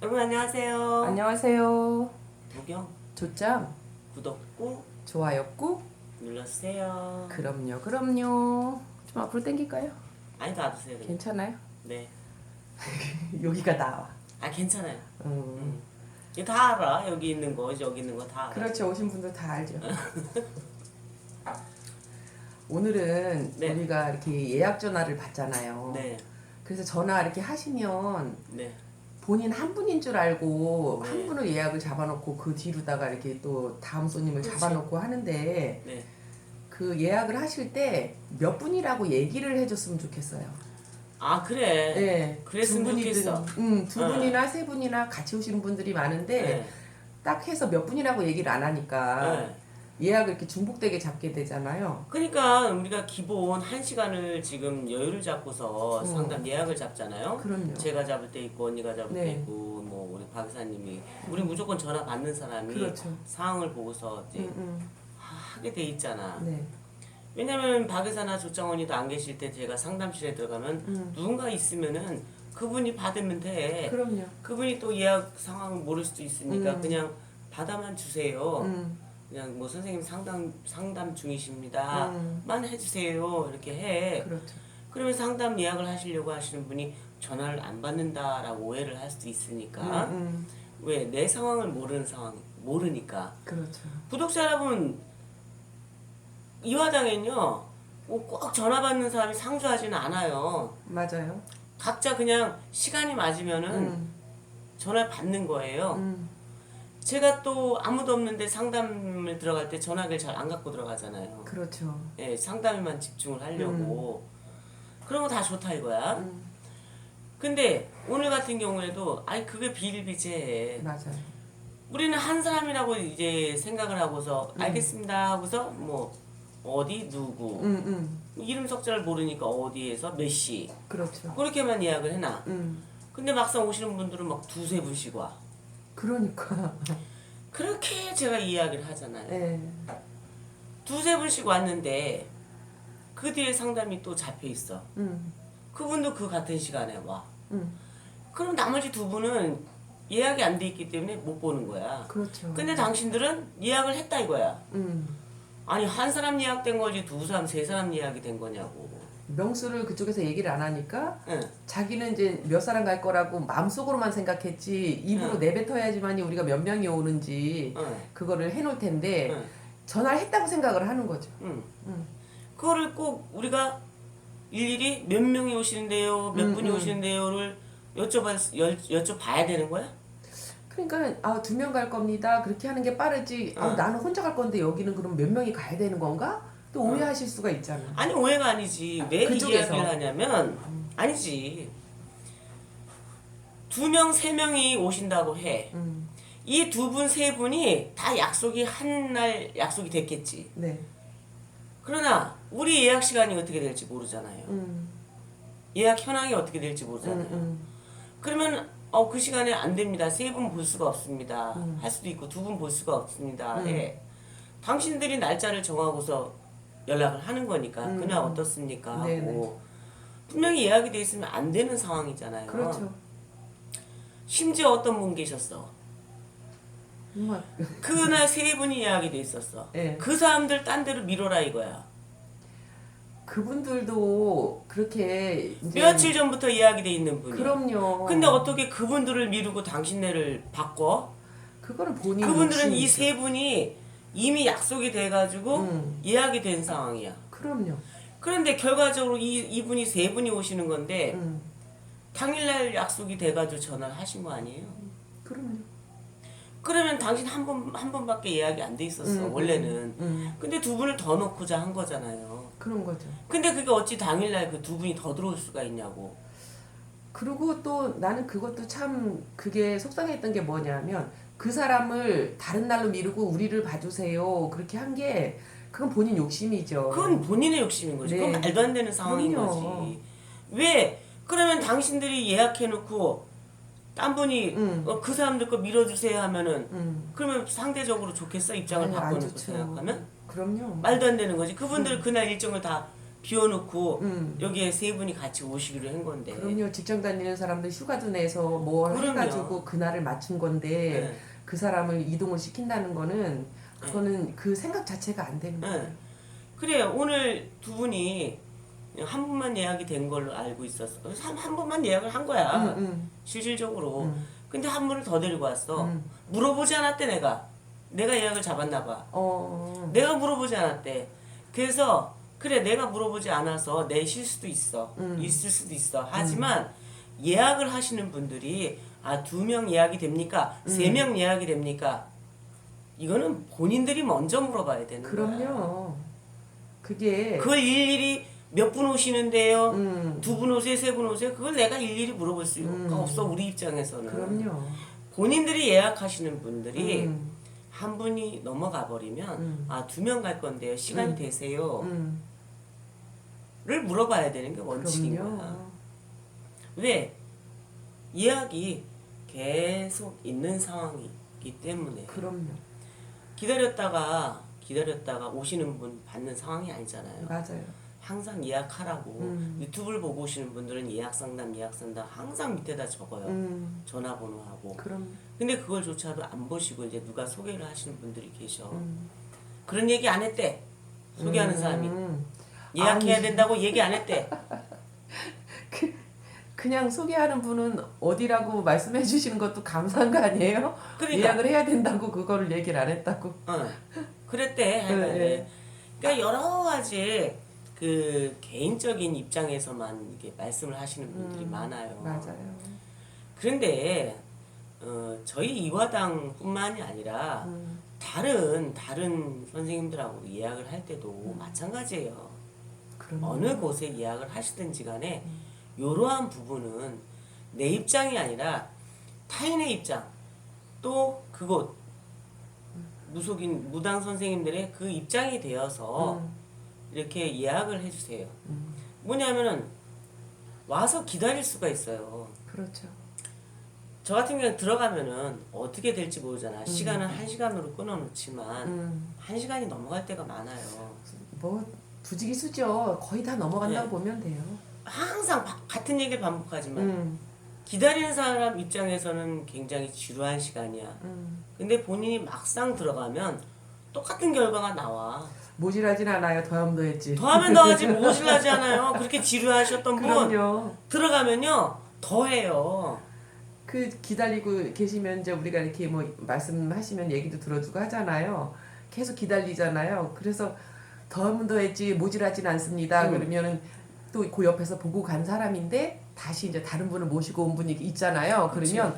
여러분 안녕하세요. 안녕하세요. 무경 조짱 구독 꾹 좋아요 꾹. 눌러주세요. 그럼요. 좀 앞으로 당길까요? 아니 놔두세요. 그냥. 괜찮아요? 네. 여기가 나와. 아 괜찮아요. 음. 이거 다 알아. 여기 있는 거 여기 있는 거 다 알아. 그렇죠. 오신 분들 다 알죠. 오늘은 네. 우리가 이렇게 예약 전화를 받잖아요. 네. 그래서 전화 이렇게 하시면 네. 본인 한 분인 줄 알고 네. 한 분을 예약을 잡아놓고 그 뒤로다가 이렇게 또 다음 손님을 그렇지. 잡아놓고 하는데 네. 그 예약을 하실 때 몇 분이라고 얘기를 해줬으면 좋겠어요. 아 그래. 네, 그랬으면 두 분이든, 좋겠어. 두 네. 분이나 세 분이나 같이 오시는 분들이 많은데 네. 딱 해서 몇 분이라고 얘기를 안 하니까 네. 예약을 이렇게 중복되게 잡게 되잖아요. 그러니까 우리가 기본 1시간을 지금 여유를 잡고서 상담 예약을 잡잖아요. 그럼요. 제가 잡을 때 있고 언니가 잡을 때 네. 있고 뭐 우리 박 이사님이 우리 무조건 전화 받는 사람이 그렇죠. 상황을 보고서 이제 음. 하게 돼 있잖아. 네, 왜냐면 박 이사나 조장원이도 안 계실 때 제가 상담실에 들어가면 누군가 있으면은 그분이 받으면 돼. 그럼요. 그분이 또 예약 상황을 모를 수도 있으니까 그냥 받아만 주세요. 음. 그냥 뭐 선생님 상담 중이십니다. 만 해주세요. 이렇게 해. 그렇죠. 그러면 상담 예약을 하시려고 하시는 분이 전화를 안 받는다라고 오해를 할 수도 있으니까 왜 내 상황을 모르는 상황 모르니까 그렇죠. 구독자 여러분 이화당엔요 꼭 전화 받는 사람이 상주하지는 않아요. 맞아요. 각자 그냥 시간이 맞으면은 전화 받는 거예요. 제가 또 아무도 없는데 상담을 들어갈 때 전화기를 잘 안 갖고 들어가잖아요. 그렇죠. 예, 상담에만 집중을 하려고. 그런 거 다 좋다 이거야. 근데 오늘 같은 경우에도 아니 그게 비일비재해. 맞아요. 우리는 한 사람이라고 이제 생각을 하고서 알겠습니다 하고서 뭐 어디 누구 이름 석자를 모르니까 어디에서 몇 시 그렇죠. 그렇게만 예약을 해놔. 근데 막상 오시는 분들은 막 두세 분씩 와. 그러니까. 그렇게 제가 이야기를 하잖아요. 네. 두세 분씩 왔는데 그 뒤에 상담이 또 잡혀 있어. 그분도 그 같은 시간에 와. 그럼 나머지 두 분은 예약이 안 돼 있기 때문에 못 보는 거야. 그렇죠. 근데 당신들은 예약을 했다 이거야. 아니 한 사람 예약된 거지 두 사람 세 사람 예약이 된 거냐고. 명수를 그쪽에서 얘기를 안 하니까 응. 자기는 이제 몇 사람 갈 거라고 마음속으로만 생각했지 입으로 응. 내뱉어야지만이 우리가 몇 명이 오는지 응. 그거를 해놓을 텐데 응. 전화를 했다고 생각을 하는 거죠. 응. 그거를 꼭 우리가 일일이 몇 명이 오시는데요, 몇 분이 오시는데요를 여쭤봐야 되는 거야? 그러니까 2명 갈 겁니다. 그렇게 하는 게 빠르지. 응. 나는 혼자 갈 건데 여기는 그럼 몇 명이 가야 되는 건가? 또 오해하실 수가 있잖아. 아니 오해가 아니지. 왜 이 그쪽에서. 이야기를 하냐면 아니지. 2명, 3명이 오신다고 해. 이 두 분, 세 분이 다 약속이 한 날 약속이 됐겠지. 네. 그러나 우리 예약 시간이 어떻게 될지 모르잖아요. 예약 현황이 어떻게 될지 모르잖아요. 그러면 그 시간에 안 됩니다. 세 분 볼 수가 없습니다. 할 수도 있고 두 분 볼 수가 없습니다. 예. 당신들이 날짜를 정하고서 연락을 하는 거니까 그날 어떻습니까 하고 네네. 분명히 예약이 돼 있으면 안 되는 상황이잖아요. 그렇죠. 심지어 어떤 분 계셨어. 정말. 그날 세 분이 예약이 돼 있었어. 네. 그 사람들 딴 데로 미뤄라 이거야. 그분들도 그렇게 이제 며칠 전부터 예약이 돼 있는 분이. 그럼요. 근데 어떻게 그분들을 미루고 당신네를 바꿔? 그거는 본인 그분들은 이 욕심이죠. 세 분이 이미 약속이 돼가지고 예약이 된 상황이야. 그럼요. 그런데 결과적으로 이분이 세 분이 오시는 건데 당일날 약속이 돼가지고 전화를 하신 거 아니에요? 그럼요. 그러면 당신 한 번밖에 예약이 안 돼 있었어 원래는. 근데 두 분을 더 넣고자 한 거잖아요. 그런 거죠. 근데 그게 어찌 당일날 그 두 분이 더 들어올 수가 있냐고. 그리고 또 나는 그것도 참 그게 속상했던 게 뭐냐면 그 사람을 다른 날로 미루고 우리를 봐주세요. 그렇게 한 게 그건 본인 욕심이죠. 그건 본인의 욕심인 거지. 네. 그건 말도 안 되는 상황인 그럼요. 거지. 왜? 그러면 당신들이 예약해놓고 딴 분이 그 사람들 거 밀어주세요 하면은 그러면 상대적으로 좋겠어? 입장을 아유, 안 바꿔놓고 좋죠. 생각하면? 그럼요. 말도 안 되는 거지. 그분들 그날 일정을 다 비워놓고 여기에 세 분이 같이 오시기로 한 건데. 그럼요. 직장 다니는 사람들 휴가도 내서 뭐 그럼요. 해가지고 그날을 맞춘 건데 네. 그 사람을 이동을 시킨다는 거는 그거는 그 생각 자체가 안 되는 거예요. 네. 그래 오늘 두 분이 한 분만 예약이 된 걸로 알고 있었어. 그래서 한 분만 예약을 한 거야. 실질적으로. 근데 한 분을 더 데리고 왔어. 물어보지 않았대 내가. 내가 예약을 잡았나 봐. 내가 물어보지 않았대. 그래서 그래 내가 물어보지 않아서 내 실수도 있어. 있을 수도 있어. 하지만 예약을 하시는 분들이 2명 예약이 됩니까? 3명 예약이 됩니까? 이거는 본인들이 먼저 물어봐야 되는 거야. 그럼요. 그게 그걸 일일이 몇 분 오시는데요? 2분 오세요? 3분 오세요? 그걸 내가 일일이 물어볼 수가 없어 우리 입장에서는. 그럼요. 본인들이 예약하시는 분들이 한 분이 넘어가 버리면 2명 갈 건데요. 시간이 되세요? 를 물어봐야 되는 게 원칙인 그럼요. 거야. 왜? 예약이 계속 있는 상황이기 때문에. 그럼요. 기다렸다가 오시는 분 받는 상황이 아니잖아요. 맞아요. 항상 예약하라고 유튜브를 보고 오시는 분들은 예약 상담 항상 밑에다 적어요. 전화번호하고. 그럼 근데 그걸조차도 안 보시고 이제 누가 소개를 하시는 분들이 계셔. 그런 얘기 안 했대. 소개하는 사람이. 예약해야 된다고 얘기 안 했대. 그냥 소개하는 분은 어디라고 말씀해 주시는 것도 감사한 거 아니에요? 그러니까. 예약을 해야 된다고 그거를 얘기를 안 했다고. 그랬대. 하여간에. 네. 그러니까 여러 가지 그 개인적인 입장에서만 이렇게 말씀을 하시는 분들이 많아요. 맞아요. 그런데 저희 이화당뿐만이 아니라 다른 선생님들하고 예약을 할 때도 마찬가지예요. 그럼요. 어느 곳에 예약을 하시든지 간에 이러한 부분은 내 입장이 아니라 타인의 입장 또 그곳 무당 선생님들의 그 입장이 되어서 이렇게 예약을 해주세요. 뭐냐면은 와서 기다릴 수가 있어요. 그렇죠. 저 같은 경우는 들어가면은 어떻게 될지 모르잖아. 시간은 1시간으로 끊어놓지만 1시간이 넘어갈 때가 많아요. 뭐 부지기수죠. 거의 다 넘어간다고 네. 보면 돼요. 항상 같은 얘기를 반복하지만 기다리는 사람 입장에서는 굉장히 지루한 시간이야. 근데 본인이 막상 들어가면 똑같은 결과가 나와. 모질하진 않아요. 더하면 더했지. 더하면 더하지 모질하지 않아요. 그렇게 지루하셨던 분 그럼요. 들어가면요 더해요. 그 기다리고 계시면 이제 우리가 이렇게 뭐 말씀하시면 얘기도 들어주고 하잖아요. 계속 기다리잖아요. 그래서 더하면 더했지 모질하진 않습니다. 그러면은 또 그 옆에서 보고 간 사람인데 다시 이제 다른 분을 모시고 온 분이 있잖아요. 그러면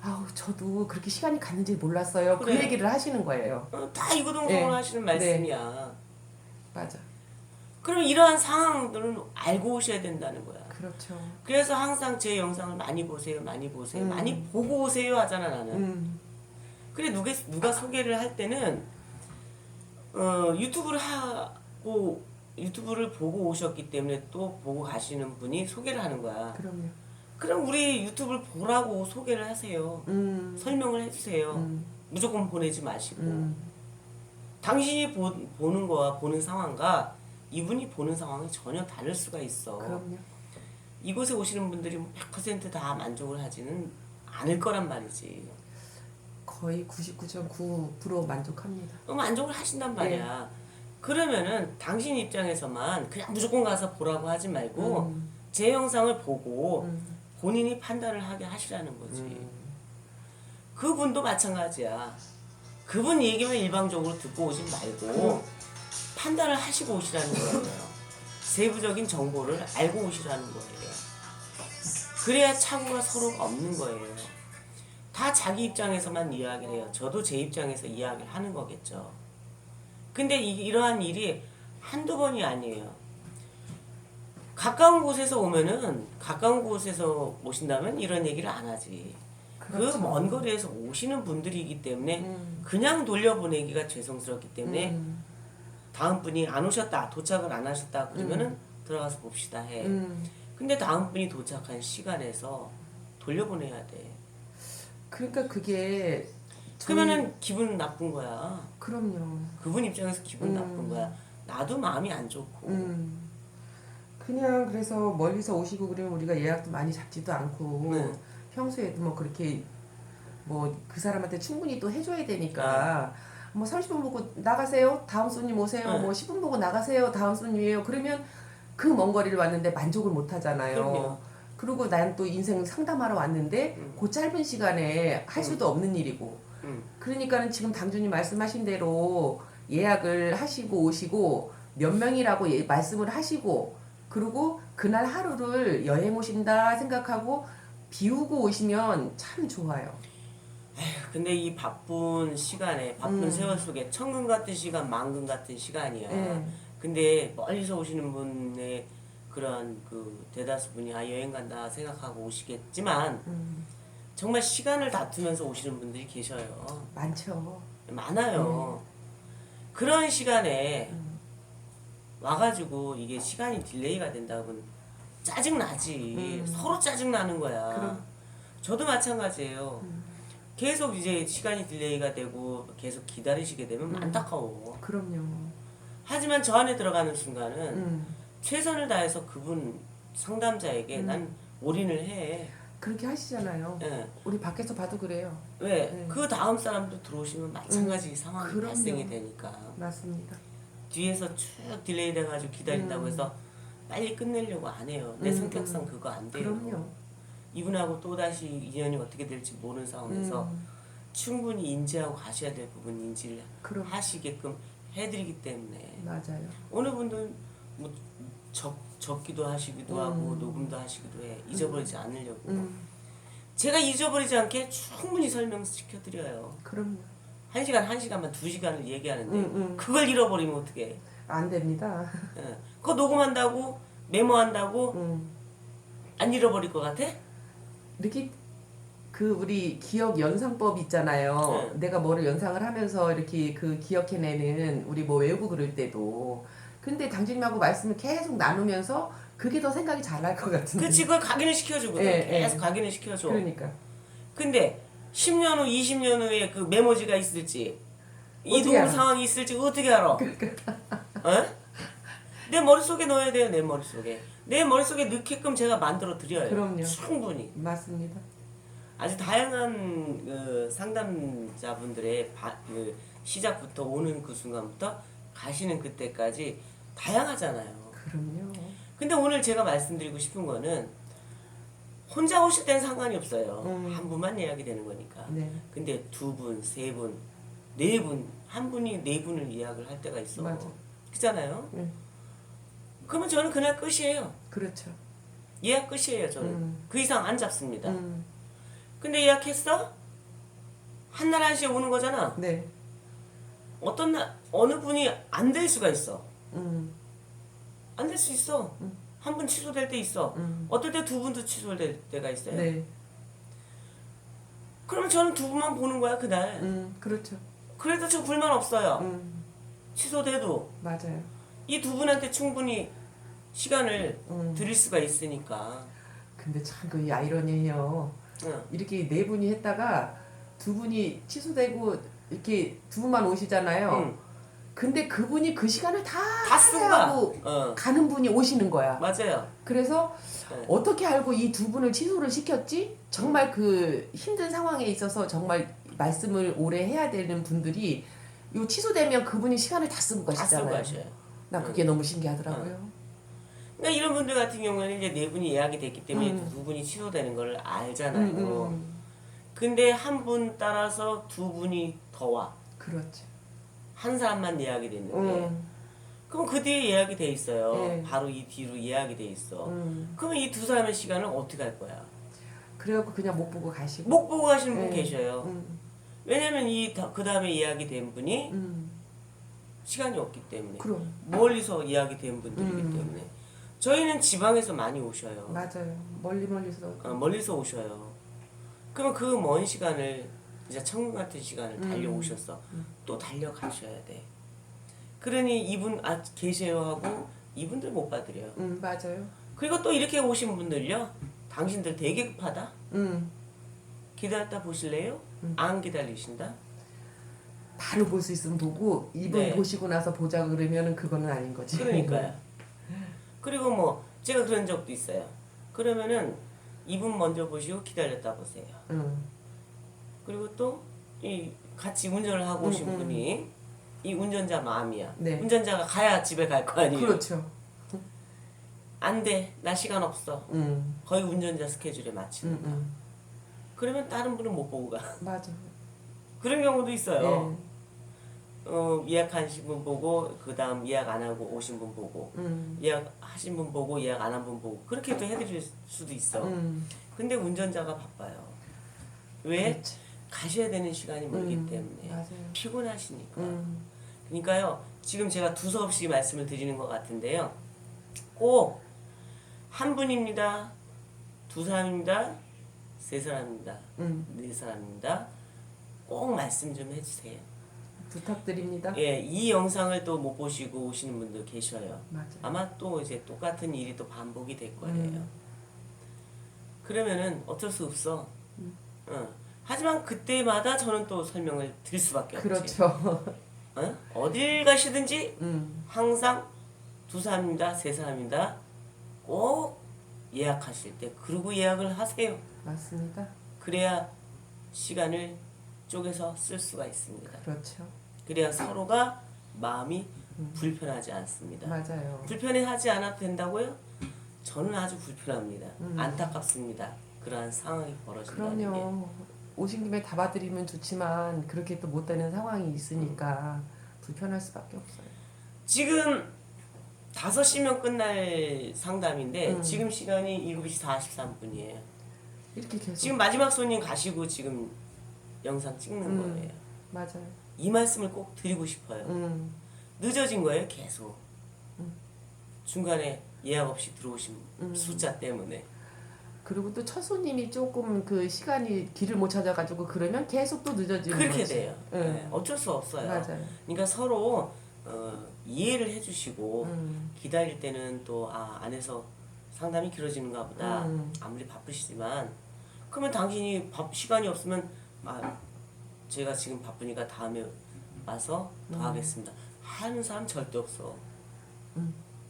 아우 저도 그렇게 시간이 갔는지 몰랐어요. 그 그래. 얘기를 하시는 거예요. 다 이구동성을 네. 하시는 말씀이야. 맞아. 그럼 이러한 상황들은 알고 오셔야 된다는 거야. 그렇죠. 그래서 항상 제 영상을 많이 보세요. 많이 보고 오세요 하잖아 나는. 그래 누가 소개를 할 때는 유튜브를 보고 오셨기 때문에 또 보고 가시는 분이 소개를 하는 거야. 그럼요. 그럼 우리 유튜브를 보라고 소개를 하세요. 설명을 해주세요. 무조건 보내지 마시고. 당신이 보는 거와 보는 상황과 이분이 보는 상황이 전혀 다를 수가 있어. 그럼요. 이곳에 오시는 분들이 100%다 만족을 하지는 않을 거란 말이지. 거의 99.9% 만족합니다. 만족을 하신단 말이야. 그러면은 당신 입장에서만 그냥 무조건 가서 보라고 하지 말고 제 영상을 보고 본인이 판단을 하게 하시라는 거지. 그분도 마찬가지야. 그분 얘기만 일방적으로 듣고 오지 말고 판단을 하시고 오시라는 거예요. 세부적인 정보를 알고 오시라는 거예요. 그래야 착오가 서로 없는 거예요. 다 자기 입장에서만 이야기를 해요. 저도 제 입장에서 이야기를 하는 거겠죠. 근데 이러한 일이 한두 번이 아니에요. 가까운 곳에서 오신다면 이런 얘기를 안 하지. 그렇죠. 그 먼 거리에서 오시는 분들이기 때문에 그냥 돌려보내기가 죄송스럽기 때문에 다음 분이 안 오셨다, 도착을 안 하셨다 그러면은 들어가서 봅시다 해. 근데 다음 분이 도착한 시간에서 돌려보내야 돼. 그러니까 그게 그러면은 기분 나쁜 거야. 그럼요. 그분 입장에서 기분 나쁜 거야. 나도 마음이 안 좋고. 그냥 그래서 멀리서 오시고 그러면 우리가 예약도 많이 잡지도 않고 네. 평소에도 뭐 그렇게 뭐 그 사람한테 충분히 또 해줘야 되니까 뭐 30분 보고 나가세요. 다음 손님 오세요. 네. 뭐 10분 보고 나가세요. 다음 손님이에요. 그러면 그 먼 거리를 왔는데 만족을 못 하잖아요. 그럼요. 그리고 난 또 인생 상담하러 왔는데 그 짧은 시간에 할 수도 없는 일이고 그러니까는 지금 당주님 말씀하신 대로 예약을 하시고 오시고 몇 명이라고 말씀을 하시고 그리고 그날 하루를 여행 오신다 생각하고 비우고 오시면 참 좋아요. 근데 이 바쁜 시간에 바쁜 세월 속에 천금 같은 시간, 만금 같은 시간이야. 예. 근데 멀리서 오시는 분의 그런 그 대다수 분이 여행 간다 생각하고 오시겠지만 정말 시간을 다투면서 오시는 분들이 계셔요. 많죠. 많아요. 그런 시간에 와가지고 이게 시간이 딜레이가 된다면 짜증나지. 서로 짜증나는 거야. 그럼. 저도 마찬가지예요. 계속 이제 시간이 딜레이가 되고 계속 기다리시게 되면 안타까워. 그럼요. 하지만 저 안에 들어가는 순간은 최선을 다해서 그분 상담자에게 난 올인을 해. 그렇게 하시잖아요. 예. 우리 밖에서 봐도 그래요. 왜? 네. 그 다음 사람도 들어오시면 마찬가지 상황이 그럼요. 발생이 되니까. 맞습니다. 뒤에서 쭉 딜레이 돼가지고 기다린다고 해서 빨리 끝내려고 안 해요. 내 성격상 그거 안 돼요. 그럼요. 이분하고 또다시 인연이 어떻게 될지 모르는 상황에서 충분히 인지하고 가셔야 될 부분 인지를 그럼. 하시게끔 해드리기 때문에 맞아요. 어느 분들은 뭐 적기도 하시기도 하고 녹음도 하시기도 해. 잊어버리지 않으려고. 제가 잊어버리지 않게 충분히 설명시켜드려요. 그럼요. 1시간, 1시간만 2시간을 얘기하는데 그걸 잃어버리면 어떡해. 안 됩니다. 예. 그거 녹음한다고 메모한다고 안 잃어버릴 것 같아? 이렇게 그 우리 기억 연상법 있잖아요. 네. 내가 뭐를 연상을 하면서 이렇게 그 기억해내는 우리 뭐 외우고 그럴 때도. 근데 당진님하고 말씀을 계속 나누면서 그게 더 생각이 잘 날 것 같은데. 그치, 그걸 각인을 시켜주거든. 예, 계속 예. 각인을 시켜줘. 그러니까. 근데 10년 후, 20년 후에 그 메모지가 있을지 어떻게 이동 알아? 상황이 있을지 어떻게 알아? 어? 내 머릿속에 넣어야 돼요. 내 머릿속에. 내 머릿속에 넣게끔 제가 만들어 드려요. 그럼요. 충분히. 맞습니다. 아주 다양한 그 상담자분들의 그 시작부터 오는 그 순간부터 가시는 그때까지 다양하잖아요. 그럼요. 근데 오늘 제가 말씀드리고 싶은 거는 혼자 오실 땐 상관이 없어요. 한 분만 예약이 되는 거니까. 네. 근데 2분, 3분, 4분, 한 분이 4분을 예약을 할 때가 있어. 맞아. 그렇잖아요. 네. 그러면 저는 그날 끝이에요. 그렇죠. 예약 끝이에요. 저는 그 이상 안 잡습니다. 음. 근데 예약했어? 한날 한시에 오는 거잖아. 네. 어떤 날 어느 분이 안 될 수가 있어. 음. 안 될 수 있어. 한 분 취소될 때 있어. 어떨 때 2분도 취소될 때가 있어요. 네. 그러면 저는 2분만 보는 거야 그날. 그렇죠. 그래도 저 불만 없어요. 취소돼도 맞아요. 이 2분한테 충분히 시간을 드릴 수가 있으니까. 근데 참 그 아이러니해요. 응. 이렇게 네 분이 했다가 두 분이 취소되고 이렇게 두 분만 오시잖아요. 응. 근데 그분이 그 시간을 다 쓰고 가. 하고 어. 가는 분이 오시는 거야. 맞아요. 그래서 네. 어떻게 알고 이 두 분을 취소를 시켰지? 정말 그 힘든 상황에 있어서 정말 말씀을 오래 해야 되는 분들이 요 취소되면 그분이 시간을 다 쓰고 다 쓰고 가시잖아요. 가셔요. 나 그게 너무 신기하더라고요. 그러니까 이런 분들 같은 경우에는 이제 4분이 예약이 됐기 때문에 2분이 취소되는 걸 알잖아요. 근데 한 분 따라서 2분이 더 와. 그렇죠. 한 사람만 예약이 됐는데 그럼 그 뒤에 예약이 돼 있어요. 네. 바로 이 뒤로 예약이 돼 있어. 그러면 이 2사람의 시간을 어떻게 할 거야? 그래갖고 그냥 못 보고 가시고. 못 보고 가시는 분 네. 계셔요. 왜냐면 그 다음에 예약이 된 분이 시간이 없기 때문에. 그럼. 멀리서 예약이 된 분들이기 때문에. 저희는 지방에서 많이 오셔요. 맞아요. 멀리서. 멀리서 오셔요. 그러면 그 먼 시간을 진짜 천국 같은 시간을 달려오셔서 또 달려가셔야 돼. 그러니 이분 계세요 하고 이분들 못 받으려요. 맞아요. 그리고 또 이렇게 오신 분들요. 당신들 되게 급하다. 기다렸다 보실래요? 안 기다리신다. 바로 볼 수 있으면 보고 이분 네. 보시고 나서 보자 그러면은 그거는 아닌 거지. 그러니까요. 그리고 뭐 제가 그런 적도 있어요. 그러면은 이분 먼저 보시고 기다렸다 보세요. 그리고 또 이 같이 운전을 하고 오신 분이 이 운전자 마음이야. 네. 운전자가 가야 집에 갈 거 아니에요. 그렇죠. 안 돼. 나 시간 없어. 거의 운전자 스케줄에 맞추는 거. 그러면 다른 분은 못 보고 가. 맞아. 그런 경우도 있어요. 네. 예약하신 분 보고 그 다음 예약 안 하고 오신 분 보고 예약하신 분 보고 예약 안 한 분 보고 그렇게도 해드릴 수도 있어. 근데 운전자가 바빠요. 왜? 그렇지. 가셔야 되는 시간이 멀기 때문에 맞아요. 피곤하시니까. 그러니까요. 지금 제가 두서없이 말씀을 드리는 것 같은데요. 꼭 한 분입니다. 두 사람입니다. 세 사람입니다. 네 사람입니다. 꼭 말씀 좀 해주세요. 부탁드립니다. 예, 이 영상을 또 못 보시고 오시는 분도 계셔요. 맞아요. 아마 또 이제 똑같은 일이 또 반복이 될 거예요. 그러면은 어쩔 수 없어. 하지만 그때마다 저는 또 설명을 드릴 수밖에 없지. 그렇죠. 어딜 가시든지 항상 두 사람입니다, 세 사람입니다. 꼭 예약하실 때 그러고 예약을 하세요. 맞습니다. 그래야 시간을 쪼개서 쓸 수가 있습니다. 그렇죠. 그래야 서로가 마음이 불편하지 않습니다. 맞아요. 불편해하지 않아도 된다고요? 저는 아주 불편합니다. 안타깝습니다. 그러한 상황이 벌어진다는 게. 그럼요. 오신 김에 다 봐드리면 좋지만 그렇게 또 못 되는 상황이 있으니까 불편할 수밖에 없어요. 지금 5시면 끝날 상담인데 지금 시간이 7시 43분이에요. 이렇게 계속. 지금 마지막 손님 가시고 지금 영상 찍는 거예요. 맞아요. 이 말씀을 꼭 드리고 싶어요. 늦어진 거예요, 계속. 중간에 예약 없이 들어오신 숫자 때문에. 그리고 또 첫 손님이 조금 그 시간이 길을 못 찾아가지고 그러면 계속 또 늦어지는 그렇게 거지. 돼요. 네, 어쩔 수 없어요. 맞아요. 그러니까 서로 이해를 해주시고 기다릴 때는 또 안에서 상담이 길어지는가 보다. 아무리 바쁘시지만 그러면 당신이 시간이 없으면 제가 지금 바쁘니까 다음에 와서 더 하겠습니다. 하는 사람 절대 없어.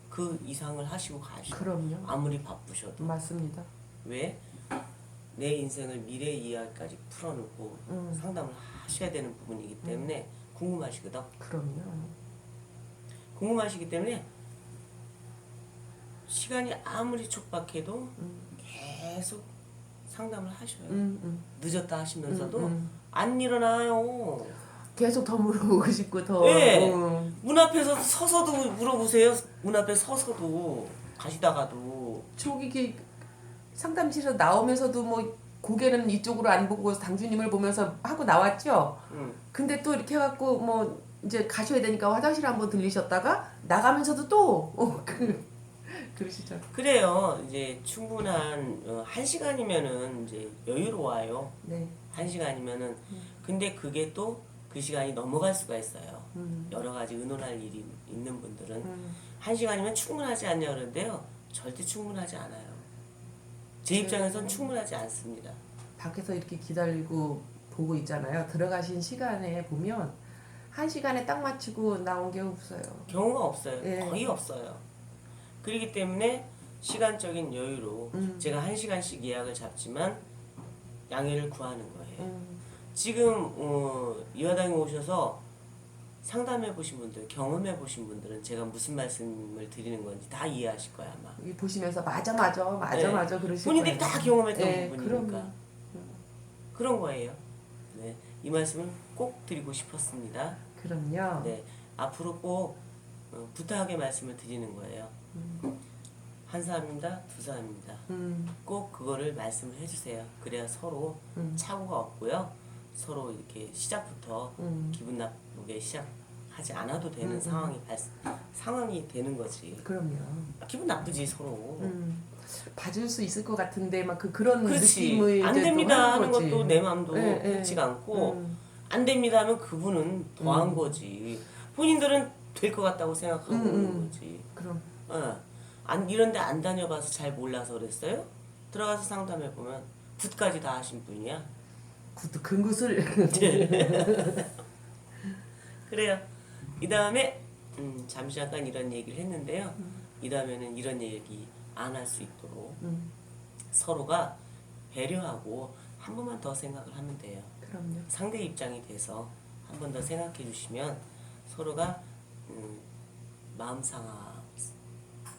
그 이상을 하시고 가셔. 그럼요. 아무리 바쁘셔도. 맞습니다. 왜? 내 인생을 미래 이야기까지 풀어놓고 상담을 하셔야 되는 부분이기 때문에 궁금하시거든. 그럼요. 궁금하시기 때문에 시간이 아무리 촉박해도 계속 상담을 하셔요. 늦었다 하시면서도 안 일어나요. 계속 더 물어보고 싶고 더. 네. 문 앞에서 서서도 물어보세요. 문 앞에 서서도 가시다가도. 저기 상담실에서 나오면서도 뭐 고개는 이쪽으로 안 보고 당주님을 보면서 하고 나왔죠. 근데 또 이렇게 해갖고 뭐 이제 가셔야 되니까 화장실 한번 들리셨다가 나가면서도 또 그러시죠. 그래요. 이제 충분한 1시간이면은 이제 여유로워요. 네. 1시간이면은 근데 그게 또 그 시간이 넘어갈 수가 있어요. 여러 가지 의논할 일이 있는 분들은 1시간이면 충분하지 않냐 그러는데요. 절대 충분하지 않아요. 제 입장에선 충분하지 않습니다. 밖에서 이렇게 기다리고 보고 있잖아요. 들어가신 시간에 보면 1시간에 딱 맞추고 나온 게 없어요. 경우가 없어요. 예. 거의 없어요. 그렇기 때문에 시간적인 여유로 제가 1시간씩 예약을 잡지만 양해를 구하는 거예요. 지금 이화당에 오셔서 상담해 보신 분들, 경험해 보신 분들은 제가 무슨 말씀을 드리는 건지 다 이해하실 거야 아마. 여기 보시면서 맞아 그러실 본인들이 거예요. 다 경험했던 네, 부분이니까 그럼요. 그런 거예요. 네, 이 말씀을 꼭 드리고 싶었습니다. 그럼요. 네, 앞으로 꼭 부탁의 말씀을 드리는 거예요. 한 사람입니다, 두 사람입니다. 꼭 그거를 말씀을 해주세요. 그래야 서로 착오가 없고요. 서로 이렇게 시작부터 기분 나쁘게 시작하지 않아도 되는 상황이 되는 거지. 그럼요. 기분 나쁘지 서로. 봐줄 수 있을 것 같은데 막 그런 그렇지. 느낌을 안 이제 또 됩니다 하는 거지. 것도 내 마음도 예, 예. 그렇지가 않고 안 됩니다 하면 그분은 더한 거지. 본인들은 될 것 같다고 생각하고 있는 거지. 그럼 이런데 안 다녀봐서 잘 몰라서 그랬어요? 들어가서 상담해 보면 굿까지 다 하신 분이야. 그것도 근굿을 그래요. 이 다음에 잠시 잠깐 이런 얘기를 했는데요. 이 다음에는 이런 얘기 안 할 수 있도록 서로가 배려하고 한 번만 더 생각을 하면 돼요. 그럼요. 상대 입장이 돼서 한 번 더 생각해 주시면 서로가 마음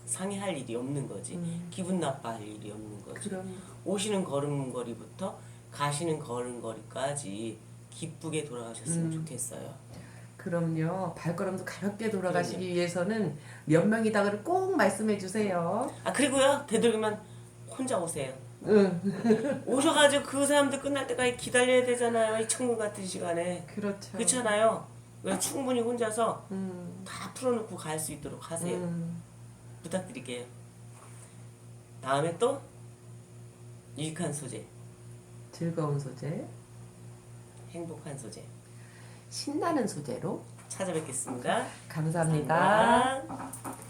상해할 일이 없는 거지. 기분 나빠할 일이 없는 거지. 그럼요. 오시는 걸음걸이부터 가시는 걸음걸이까지 기쁘게 돌아가셨으면 좋겠어요. 그럼요. 발걸음도 가볍게 돌아가시기 위해서는 몇 명이다를 꼭 말씀해 주세요. 아 그리고요 되도록이면 혼자 오세요. 응. 오셔가지고 그 사람들 끝날 때까지 기다려야 되잖아요. 이 천국 같은 시간에. 그렇죠. 그렇잖아요. 그래서 충분히 혼자서 다 풀어놓고 갈 수 있도록 하세요. 부탁드릴게요. 다음에 또 유익한 소재, 즐거운 소재, 행복한 소재 신나는 소재로 찾아뵙겠습니다. 감사합니다. 감사합니다.